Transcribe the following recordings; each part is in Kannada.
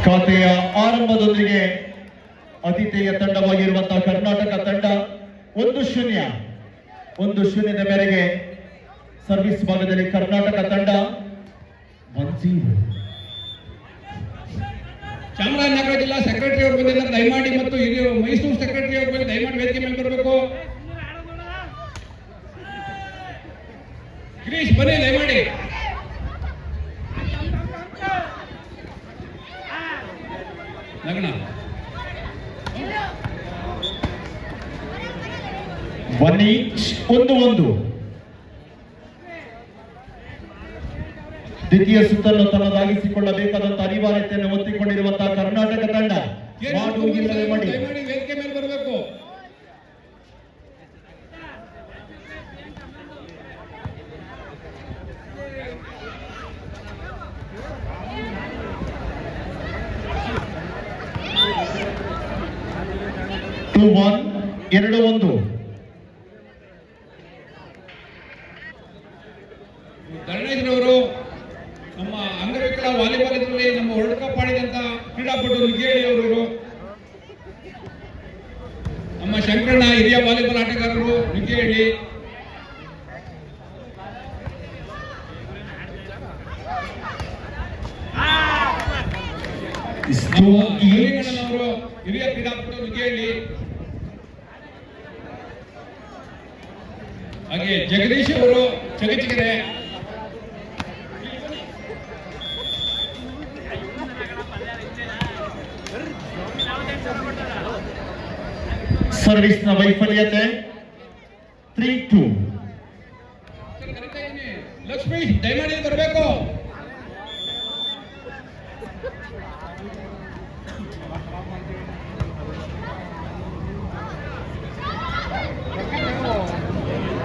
ಖಾತೆಯ ಆರಂಭದೊಂದಿಗೆ ಆತಿಥೇಯ ತಂಡವಾಗಿರುವಂತಹ ಕರ್ನಾಟಕ ತಂಡ 1-0 ಮೇರೆಗೆ ಸರ್ವಿಸ್ ಭಾಗದಲ್ಲಿ ಕರ್ನಾಟಕ ತಂಡ 1-0. ಚಾಮರಾಜನಗರ ಜಿಲ್ಲಾ ಸೆಕ್ರೆಟರಿ ಅವರು ಬಂದಿದ್ದಾರೆ, ದಯಮಾಡಿ. ಮತ್ತು ಇದು ಮೈಸೂರು ಸೆಕ್ರೆಟರಿ ಅವರು ಬಂದು ದಯಮಾಡಿ ವೇದಿಕೆ ಮೇಲೆ ಬರಬೇಕು. ಗಿರೀಶ್ ಬನ್ನಿ ದಯಮಾಡಿ. ಲಗ್ನ 1-1. ದ್ವಿತೀಯ ಸುತ್ತನ್ನು ತನ್ನದಾಗಿಸಿಕೊಳ್ಳಬೇಕಾದಂತಹ ಅನಿವಾರ್ಯತೆಯನ್ನು ಒತ್ತಿಕೊಂಡಿರುವಂತಹ ಕರ್ನಾಟಕ ತಂಡ ದಯಮಾಡಿ ವೇದಿಕೆ ಮೇಲೆ ಬರಬೇಕು. ಎರಡು 1. ಧರಣೇಶ್ವರವರು ನಮ್ಮ ಅಂಗವಿಕಲ ವಾಲಿಬಾಲ್ ಇದರಲ್ಲಿ ನಮ್ಮ ವರ್ಲ್ಡ್ ಕಪ್ ಆಡಿದಂತ ಕ್ರೀಡಾಪಟು ನಿಗೇಳಿ ಅವರು, ನಮ್ಮ ಶಂಕರಣ್ಣ ಹಿರಿಯ ವಾಲಿಬಾಲ್ ಆಟಗಾರರು ನಿಗೇಳಿ, ಅವರು ಹಿರಿಯ ಕ್ರೀಡಾಪಟು ನಿಗೇಳಿ, ಹಾಗೆ ಜಗದೀಶ್ ಅವರು ಚಗಚಿಗೆರೆ, ಸರ್ವಿಸ್ನ ವೈಫಲ್ಯತೆ 3-2. ಲಕ್ಷ್ಮೀ ದಯಮಾಡಿ ಬರಬೇಕು.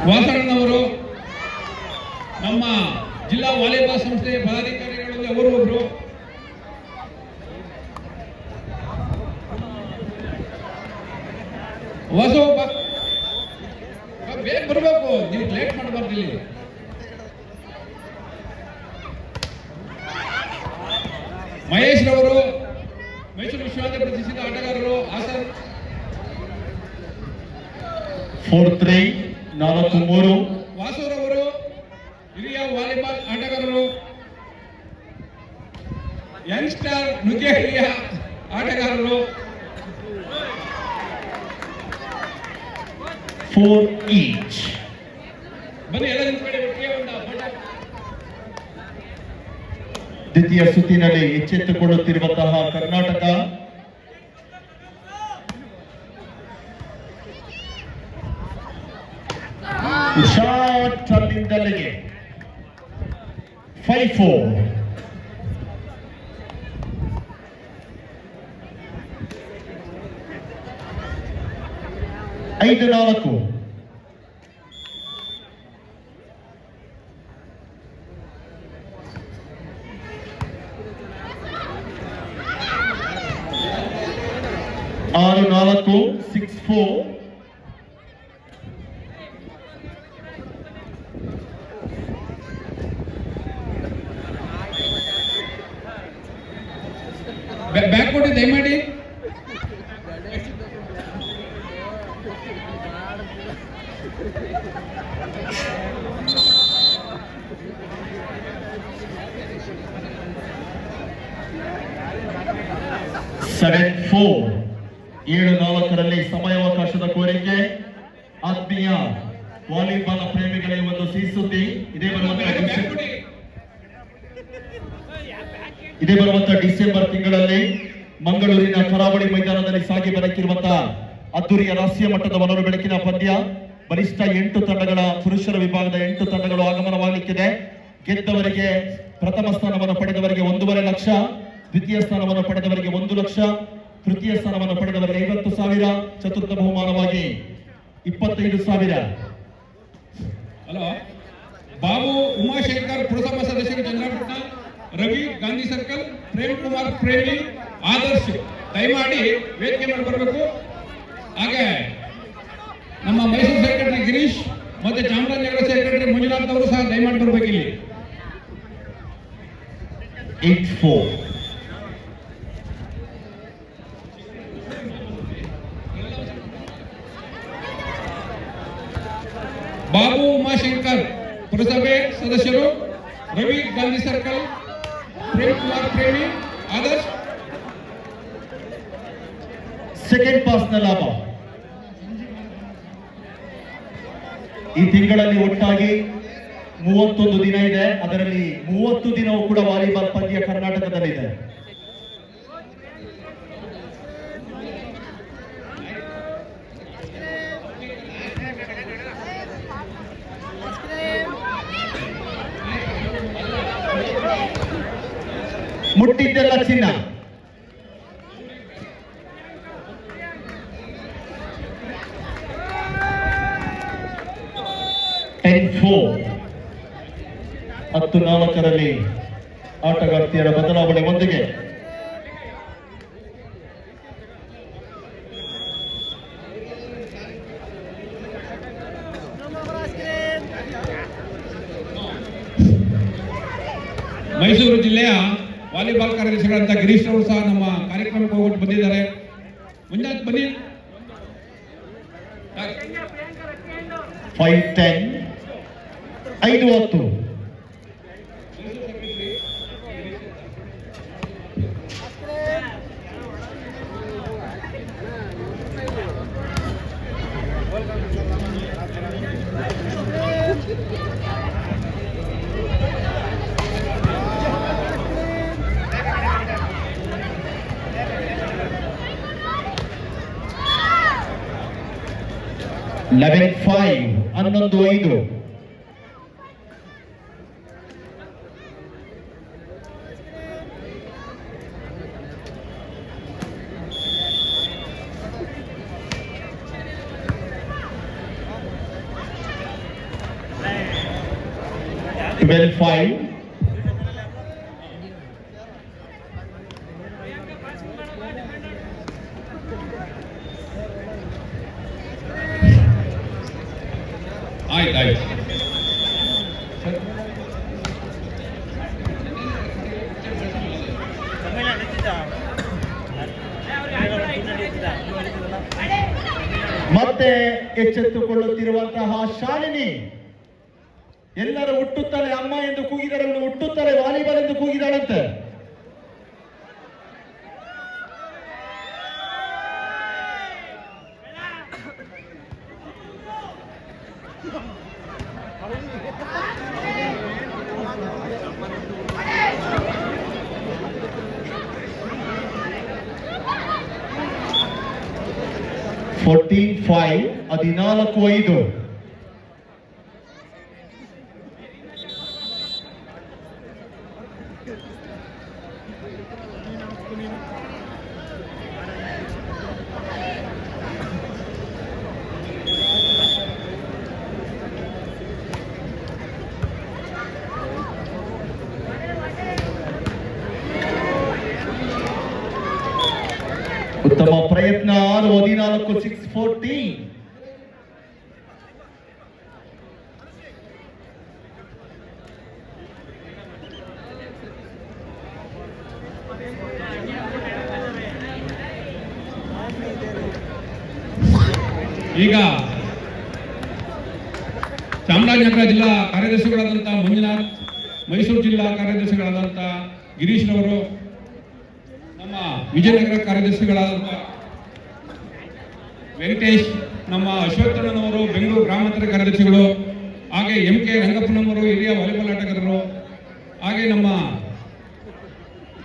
ವಾಸಣ್ಣವರು ನಮ್ಮ ಜಿಲ್ಲಾ ವಾಲಿಬಾಲ್ ಸಂಸ್ಥೆಯ ಪದಾಧಿಕಾರಿಗಳಲ್ಲಿ ಅವರು ಒಬ್ರು. ಬೇಗ ಬರಬೇಕು, ನೀವು ಲೇಟ್ ಮಾಡಬಾರ್ದು ಇಲ್ಲಿ. ಮಹೇಶ್ ರವರು ಮೈಸೂರು ವಿಶ್ವವಿದ್ಯಾಲಯ ಪ್ರತಿಷ್ಠಿತ ಆಟಗಾರರು, ಹಾಸನ್. 4-3. 4-3. ವಾಸುರವರು ಹಿರಿಯ ವಾಲಿಬಾಲ್ ಆಟಗಾರರು, ಯಂಗ್ಸ್ಟರ್ ನುಗ್ಗೆ ಹಿರಿಯ ಆಟಗಾರರು. 4 each. ಬನ್ನಿ ಎಲ್ಲ ನಿಂತ್ಕೊಳ್ಳಿ, ಒಟ್ಟಿಗೆ ಒಂದು ಫೋಟೋ. ದ್ವಿತೀಯ ಸುತ್ತಿನಲ್ಲಿ ಎಚ್ಚೆತ್ತುಕೊಳ್ಳುತ್ತಿರುವಂತಹ ಕರ್ನಾಟಕ ಶಾಟ್ ಅಲ್ಲಿಂದಲ್ಲಿಗೆ 5-4. 5-4. ಆರು 4. 6-4. ಬ್ಯಾಕ್ ಕೊಡಿ ದಯಮಾಡಿ. ಸೆವೆನ್ 7-4 ಸಮಯಾವಕಾಶದ ಕೋರಿಕೆ. ಆತ್ಮೀಯ ವಾಲಿಬಾಲ್ ಪ್ರೇಮಿಗಳಿಗೆ ಒಂದು ಸಿಹಿ ಸುದ್ದಿ. ಇದೇ ಬರುವಂತಹ ಡಿಸೆಂಬರ್ ತಿಂಗಳಲ್ಲಿ ಮಂಗಳೂರಿನ ಕರಾವಳಿ ಮೈದಾನದಲ್ಲಿ ಸಾಗಿ ಬರಕ್ಕಿರುವಂತಹ ಅದ್ದೂರಿಯ ರಾಷ್ಟ್ರೀಯ ಮಟ್ಟದ ಒಲವು ಬೆಳಕಿನ ಪಂದ್ಯ. ಬಲಿಷ್ಠ 8 ತಂಡಗಳ ಪುರುಷರ ವಿಭಾಗದ 8 ತಂಡಗಳು ಆಗಮನವಾಗಲಿಕ್ಕಿದೆ. ಗೆದ್ದವರಿಗೆ ಪ್ರಥಮ ಸ್ಥಾನವನ್ನು ಪಡೆದವರಿಗೆ 1.5 ಲಕ್ಷ, ದ್ವಿತೀಯ ಸ್ಥಾನವನ್ನು ಪಡೆದವರಿಗೆ 1 ಲಕ್ಷ, ತೃತೀಯ ಸ್ಥಾನವನ್ನು ಪಡೆದವರಿಗೆ 50,000, ಚತುರ್ಥ ಬಹುಮಾನವಾಗಿ 25,000. ಹಲೋ, ಬಾಬು ಉಮಾಶಂಕರ್ ಪುರಸಭಾ ಸದಸ್ಯರು ಚಂದ್ರಪಟ್ಟಣ, ರವಿ ಗಾಂಧಿ ಸರ್ಕಲ್, ಪ್ರೇಮ್ ಕುಮಾರ್ ಪ್ರೇಮಿ, ಆದರ್ಶ್ ದಯಮಾಡಿ ವೇದಿಕೆ ಮೇಲೆ ಬರಬೇಕು. ಹಾಗೆ ನಮ್ಮ ಮೈಸೂರು ಸೆಕ್ರೆಟರಿ ಗಿರೀಶ್ ಮತ್ತೆ ಚಾಮರಾಜನಗರ ಸೆಕ್ರೆಟರಿ ಮಂಜುನಾಥ್ ಅವರು ಸಹ ದಯಮಾಡಿ ಬರಬೇಕಿಲ್ಲಿ. 8-4. ಬಾಬು ಉಮಾಶಂಕರ್ ಪುರಸಭೆ ಸದಸ್ಯರು, ರವಿ ಗಾಂಧಿ ಸರ್ಕಲ್, ಪ್ರೇಮ್ ಕುಮಾರ್ ಪ್ರೇಮಿ, ಆದರ್ಶ್. ಸೆಕೆಂಡ್ ಪಾಸ್ನ ಲಾಭ. ಈ ತಿಂಗಳಲ್ಲಿ ಒಟ್ಟಾಗಿ 31 ದಿನ ಇದೆ. ಅದರಲ್ಲಿ 30 ದಿನವೂ ಕೂಡ ವಾಲಿಬಾಲ್ ಪಂದ್ಯ ಕರ್ನಾಟಕದಲ್ಲಿದೆ. ಮುಟ್ಟಿದ್ದೆಲ್ಲ ಚಿನ್ನ. ಹತ್ತು 4ರಲ್ಲಿ ಆಟಗಾರ್ತಿಯರ ಬದಲಾವಣೆ ಒಂದಿಗೆ ಮೈಸೂರು ಜಿಲ್ಲೆಯ ವಾಲಿಬಾಲ್ ಕಾರ್ಯದರ್ಶಿಗಳಂತ ಗಿರೀಶ್ ಅವರು ಸಹ ನಮ್ಮ ಕಾರ್ಯಕ್ರಮಕ್ಕೆ ಹೋಗ್ಬಿಟ್ಟು ಬಂದಿದ್ದಾರೆ. ಮುಂಜಾನೆ ಬನ್ನಿ. 5-10 5-10. Level 5 11-5. Level 5. ಆಯ್ತು. ಮತ್ತೆ ಎಚ್ಚೆತ್ತುಕೊಳ್ಳುತ್ತಿರುವಂತಹ ಶಾಲಿನಿ. ಎಲ್ಲರೂ ಹುಟ್ಟುತ್ತಲೇ ಅಮ್ಮ ಎಂದು ಕೂಗಿದರನ್ನು ಹುಟ್ಟುತ್ತಲೇ ವಾಲಿಬಾಲ್ ಎಂದು ಕೂಗಿದಾಳಂತೆ. (14-5) ಉತ್ತಮ ಪ್ರಯತ್ನ. 6-14 6-14. ಈಗ ಚಾಮರಾಜನಗರ ಜಿಲ್ಲಾ ಕಾರ್ಯದರ್ಶಿಗಳಾದಂಥ ಮಂಜುನಾಥ್, ಮೈಸೂರು ಜಿಲ್ಲಾ ಕಾರ್ಯದರ್ಶಿಗಳಾದಂಥ ಗಿರೀಶ್ ರವರು, ನಮ್ಮ ವಿಜಯನಗರ ಕಾರ್ಯದರ್ಶಿಗಳಾದಂಥ ವೆಂಕಟೇಶ್, ನಮ್ಮ ಅಶ್ವತ್ಥಣ್ಣನವರು ಬೆಂಗಳೂರು ಗ್ರಾಮಾಂತರ ಕಾರ್ಯದರ್ಶಿಗಳು, ಹಾಗೆ MK ರಂಗಪ್ಪನವರು ಹಿರಿಯ ವಾಲಿಬಾಲ್ ಆಟಗಾರರು, ಹಾಗೆ ನಮ್ಮ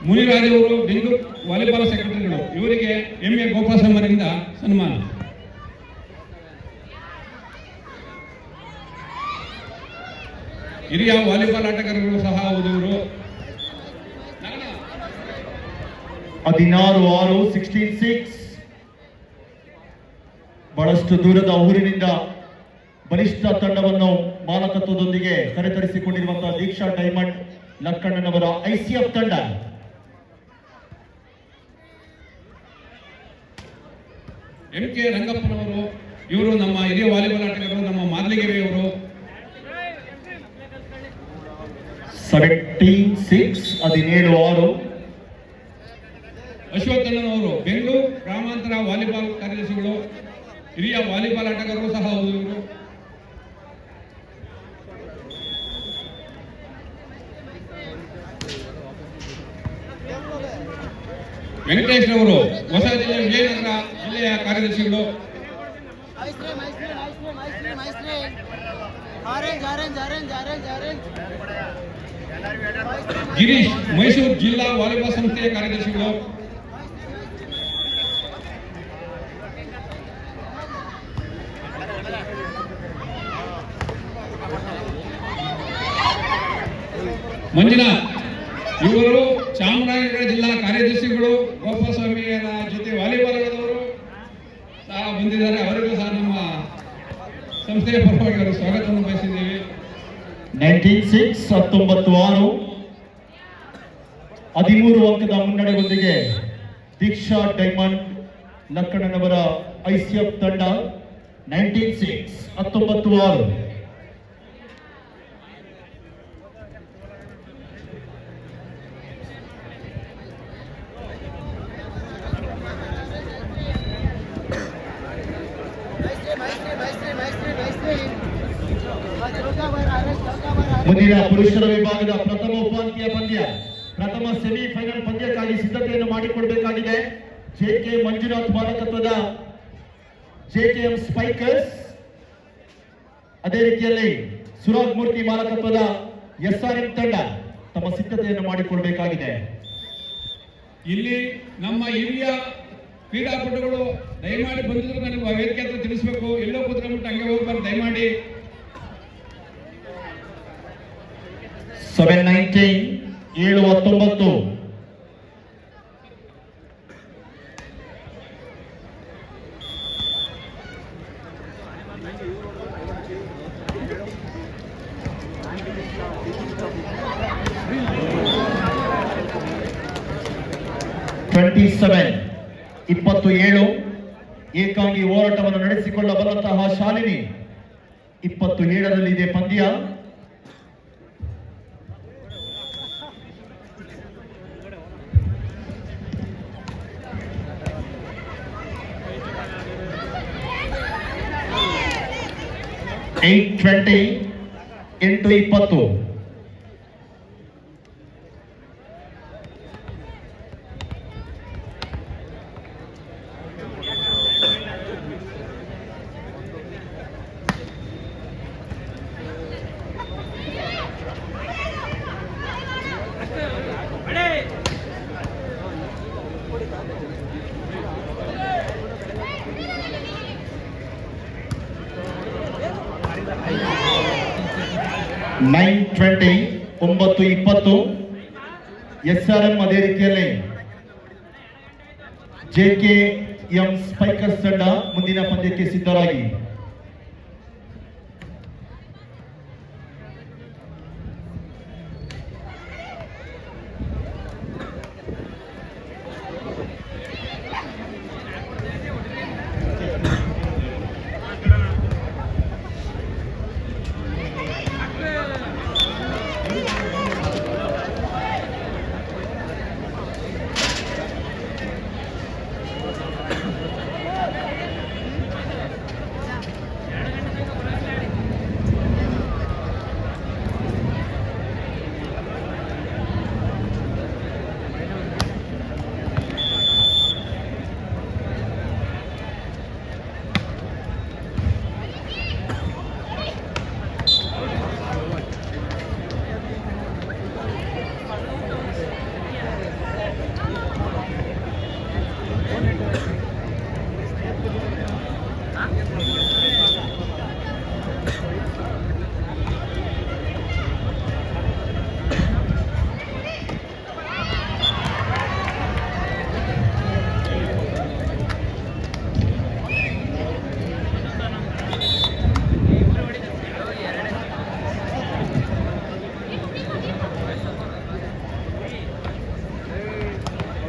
ಮುನಿರಾಜ್ ಅವರು ಬೆಂಗಳೂರು ವಾಲಿಬಾಲ್ ಸೆಕ್ರೆಟರಿಗಳು, ಇವರಿಗೆ MA ಗೋಪಾಲಸ್ವಾಮಿಯವರಿಂದ ಸನ್ಮಾನ. ಹಿರಿಯ ವಾಲಿಬಾಲ್ ಆಟಗಾರರು ಸಹ ಹೌದು ಇವರು. 16-6 16-6. ಬಹಳಷ್ಟು ದೂರದ ಊರಿನಿಂದ ಬಲಿಷ್ಠ ತಂಡವನ್ನು ಮಾಲಕತ್ವದೊಂದಿಗೆ ಕರೆತರಿಸಿಕೊಂಡಿರುವಂತಹ ದೀಕ್ಷಾ ಡೈಮಂಡ್ ಲಕ್ಕಣ್ಣನವರ ICF ತಂಡ. MK ರಂಗಪ್ಪನವರು, ಇವರು ನಮ್ಮ ಹಿರಿಯ ವಾಲಿಬಾಲ್ ಆಟಗಾರರು, ನಮ್ಮ ಮಾದಲಿಗೆರೆಯವರು. 17-6 17-6. ಅಶ್ವತ್ಥಣ್ಣನವರು ಬೆಂಗಳೂರು ಗ್ರಾಮಾಂತರ ವಾಲಿಬಾಲ್ ಕಾರ್ಯದರ್ಶಿಗಳು, ಹಿರಿಯ ವಾಲಿಬಾಲ್ ಆಟಗಾರರು ಸಹ ಹೌದು ಇವರು. ವೆಂಕಟೇಶ್ ಅವರು ಹೊಸ ಜಿಲ್ಲೆ ವಿಜಯನಗರ ಜಿಲ್ಲೆಯ ಕಾರ್ಯದರ್ಶಿಗಳು. ಗಿರೀಶ್ ಮೈಸೂರು ಜಿಲ್ಲಾ ವಾಲಿಬಾಲ್ ಸಂಸ್ಥೆಯ ಕಾರ್ಯದರ್ಶಿಗಳು. ಮಂಜುನಾಥ್ ಇವರು ಚಾಮರಾಜನಗರ ಜಿಲ್ಲಾ ಕಾರ್ಯದರ್ಶಿಗಳು. ಗೋಪಾಲಸ್ವಾಮಿಯವರ ಜೊತೆ ವಾಲಿಬಾಲ್ ಆಡೋರು ಸಹ ಬಂದಿದ್ದಾರೆ. ಅವರಿಗೂ ಸಹ ನಮ್ಮ ಸಂಸ್ಥೆಯ ಪರವಾಗಿ ಅವರು ಸ್ವಾಗತವನ್ನು ಬಯಸಿದ್ದೇವೆ. 19-6 13 ಅಂಕದ ಮುನ್ನಡೆಯೊಂದಿಗೆ ದೀಕ್ಷಾ ಡೈಮಂಡ್ ಲಕ್ಕಣ್ಣನವರ ಐಸಿಎಫ್ ತಂಡ 19-6. ಮುಂದಿನ ಪುರುಷರ ವಿಭಾಗದ ಪ್ರಥಮ ಉಪಾಂತ್ಯ ಪಂದ್ಯ, ಪ್ರಥಮ ಸೆಮಿಫೈನಲ್ ಪಂದ್ಯಕ್ಕಾಗಿ ಸಿದ್ಧತೆಯನ್ನು ಮಾಡಿಕೊಡಬೇಕಾಗಿದೆ. ಜೆಕೆ ಮಂಜುನಾಥ್ ಮಾಲಕತ್ವದ ಜೆಕೆಎಂ ಸ್ಪೈಕರ್ಸ್, ಅದೇ ರೀತಿಯಲ್ಲಿ ಸುರಾಗ್ ಮೂರ್ತಿ ಮಾಲಕತ್ವದ ಎಸ್ಆರ್ಎಂ ತಂಡ ತಮ್ಮ ಸಿದ್ಧತೆಯನ್ನು ಮಾಡಿಕೊಡಬೇಕಾಗಿದೆ. ಇಲ್ಲಿ ನಮ್ಮ ಹಿರಿಯ ಕ್ರೀಡಾಪಟುಗಳು ದಯಮಾಡಿ ಬಂದಿದ್ರು ನನಗೆ ವೇದಿಕೆ ಹತ್ರ ತಿಳಿಸಬೇಕು. ಎಲ್ಲೋ ಕೂತ್ಕೊಂಡ್ಬಿಟ್ಟು ಹಂಗೆ ಹೋಗ್ಬಾರ್ದು ದಯಮಾಡಿ. 7-19. ಏಕಾಂಗಿ ಹೋರಾಟವನ್ನು ನಡೆಸಿಕೊಳ್ಳಬಲ್ಲಂತಹ ಶಾಲಿನಿ 27ರಲ್ಲಿದೆ ಪಂದ್ಯ. (8-20) 8-20. ಎಸ್ಆರ್ಎಂ ಅದೇ ರೀತಿಯಲ್ಲಿ ಜೆಕೆಎಂ ಸ್ಪೈಕರ್ಸ್ ತಂಡ ಮುಂದಿನ ಪಂದ್ಯಕ್ಕೆ ಸಿದ್ಧರಾಗಿ.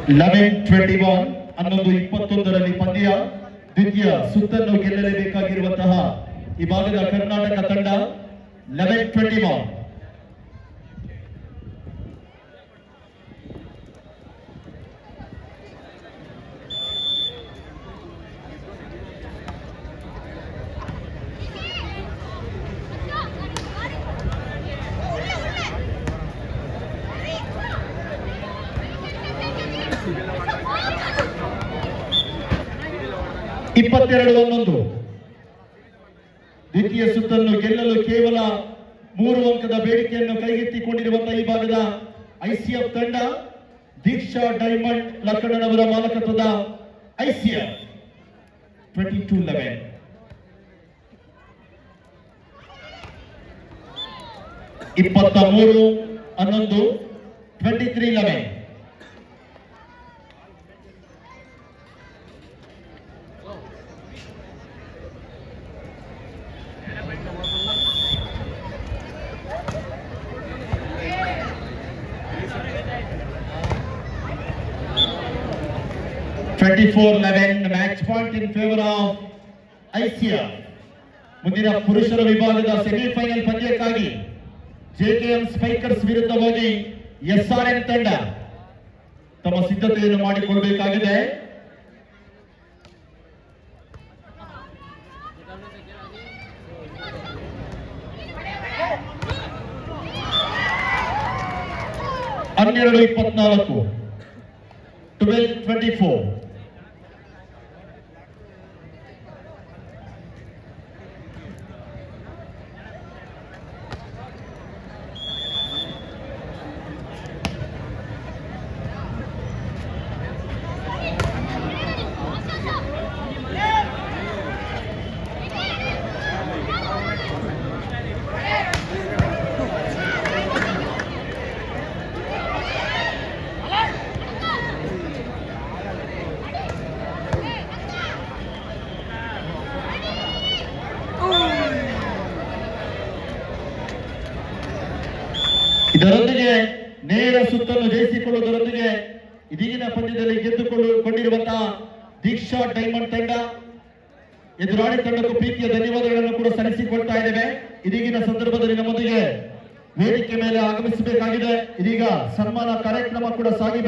(11-21) ಪಂದ್ಯ. ದ್ವಿತೀಯ ಸುತ್ತನ್ನು ಗೆಲ್ಲಲೇಬೇಕಾಗಿರುವಂತಹ ಈ ಭಾಗದ ಕರ್ನಾಟಕ ತಂಡ 11-21. 22-11 ದ್ವಿತೀಯ ಸುತ್ತನ್ನು ಗೆಲ್ಲಲು ಕೇವಲ 3 ಅಂಕದ ಬೇಡಿಕೆಯನ್ನು ಕೈಗೆತ್ತಿಕೊಂಡಿರುವಂತಹ ಈ ಭಾಗದ ಐಸಿಎಫ್ ತಂಡ ದೀಕ್ಷಾ ಡೈಮಂಡ್ ಲಕ್ಕಣ್ಣನವರ ಮಾಲಕತ್ವದ ಐಸಿಎಫ್ 22-11. ಇಪ್ಪತ್ತ 3-11 23-11. Match point in favour of ICF. ಮುಂದಿನ ಪುರುಷರ ವಿಭಾಗದ ಸೆಮಿಫೈನಲ್ ಪಂದ್ಯಕ್ಕಾಗಿ ಜೆಕೆಎಂ ಸ್ಪೈಕರ್ಸ್ ವಿರುದ್ಧವಾಗಿ ಎಸ್ಆರ್ಎನ್ ತಂಡ ತಮ್ಮ ಸಿದ್ಧತೆಯನ್ನು ಮಾಡಿಕೊಳ್ಳಬೇಕಾಗಿದೆ. ಹನ್ನೆರಡು 24 12-24. ಇದರೊಂದಿಗೆ ನೇರ ಸುತ್ತನ್ನು ಜಯಿಸಿಕೊಳ್ಳುವುದರೊಂದಿಗೆ ಇದೀಗಿನ ಪಂದ್ಯದಲ್ಲಿ ಗೆದ್ದುಕೊಂಡಿರುವಂತಹ ದೀಕ್ಷಾ ಡೈಮಂಡ್ ತಂಡ ಎದುರಾಳಿ ತಂಡಕ್ಕೂ ಪ್ರೀತಿಯ ಧನ್ಯವಾದಗಳನ್ನು ಕೂಡ ಸಲ್ಲಿಸಿಕೊಳ್ತಾ ಇದ್ದೇವೆ. ಇದೀಗಿನ ಸಂದರ್ಭದಲ್ಲಿ ನಮ್ಮೊಂದಿಗೆ ವೇದಿಕೆ ಮೇಲೆ ಆಗಮಿಸಬೇಕಾಗಿದೆ. ಇದೀಗ ಸನ್ಮಾನ ಕಾರ್ಯಕ್ರಮ ಕೂಡ ಸಾಗಿ